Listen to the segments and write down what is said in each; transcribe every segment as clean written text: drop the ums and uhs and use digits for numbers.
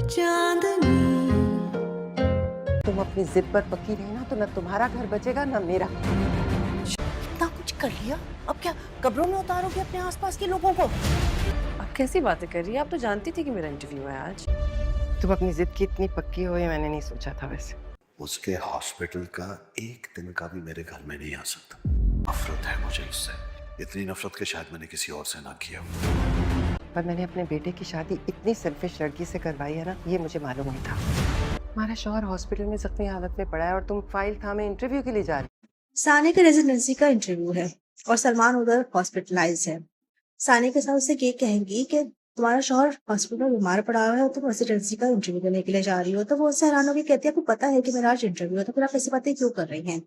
चांदनी। तुम अपनी जिद पर पक्की रही ना तो न तुम्हारा घर बचेगा न मेरा। इतना कुछ कर लिया, अब क्या कब्रों में उतारोगे अपने आसपास के लोगों को? आप कैसी बातें कर रही है? आप तो जानती थी कि मेरा इंटरव्यू है आज। तुम अपनी जिद की इतनी पक्की हो ये मैंने नहीं सोचा था वैसे। उसके हॉस्पिटल का एक दिन का भी मेरे घर में नहीं आ सकता। नफरत है मुझे उससे, इतनी नफरत के शायद मैंने किसी और से ना किया। पर मैंने अपने बेटे की शादी इतनी सेल्फिश लड़की से करवाई है ना, ये मुझे मालूम नहीं था। हमारा शौहर हॉस्पिटल में जख्मी हालत में पड़ा है और तुम फाइल थामे इंटरव्यू के लिए जा रही। सानी के रेजिडेंसी का इंटरव्यू है और सलमान उधर हॉस्पिटलाइज है। सानी के साथ उसे ये कहेंगी कि तुम्हारा शौहर हॉस्पिटल में बीमार पड़ा हुआ है और तुम रेजिडेंसी का इंटरव्यू देने के लिए जा रही हो। तो वो उससे हैरान होकर कहती है आपको पता है कि मेरा आज इंटरव्यू है, तो फिर आप ऐसी बातें क्यों कर रही हैं?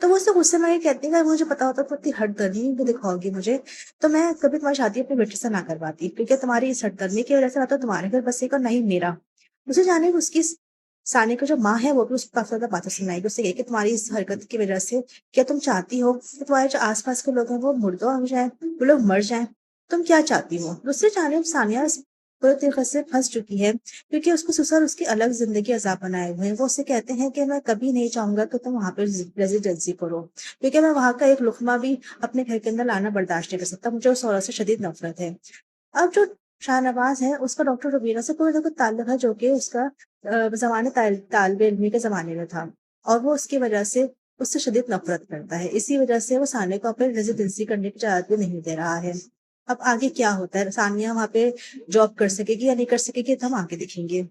तो वो उससे गुस्से में कहती है कि मुझे पता होता तो इतनी हटदर्मी भी दिखाओगी मुझे, तो मैं कभी तुम्हारी शादी अपने बेटे से ना करवाती, क्योंकि तुम्हारी इस हटदर्मी की वजह से ना तो तुम्हारे घर बसेगा ना ही मेरा। उसे जाने उसकी सानी की जो माँ है वो भी उसको काफी ज्यादा बातें सुनाएगी। उससे कहे कि तुम्हारी इस हरकत की वजह से क्या तुम चाहती हो कि तुम्हारे जो आसपास के लोग हैं वो मुर्दा हो जाए, वो लोग मर जाएं? तुम क्या चाहती हो? दूसरी जानिब सानिया इस पूरे तरीके से फंस चुकी है, क्योंकि उसको ससुर उसकी अलग जिंदगी अजाब बनाए हुए हैं। वो उससे कहते हैं कि मैं कभी नहीं चाहूंगा कि तुम वहां पर रेजिडेंसी करो, क्योंकि मैं वहां का एक लुकमा भी अपने घर के अंदर लाना बर्दाश्त नहीं कर सकता। मुझे उस औरत से शदीद नफरत है। अब जो शाहनवाज है उसका डॉक्टर रुबीना से कोई ना कोई ताल्लुक है, जो कि उसका जमाने तालिबे इल्मी के जमाने में था, और वो उसकी वजह से उससे शदीद नफरत करता है। इसी वजह से वो सानिया को अपने रेजिडेंसी करने की इजाजत भी नहीं दे रहा है। अब आगे क्या होता है, सानिया वहां पे जॉब कर सकेगी या नहीं कर सकेगी, तो हम आगे देखेंगे।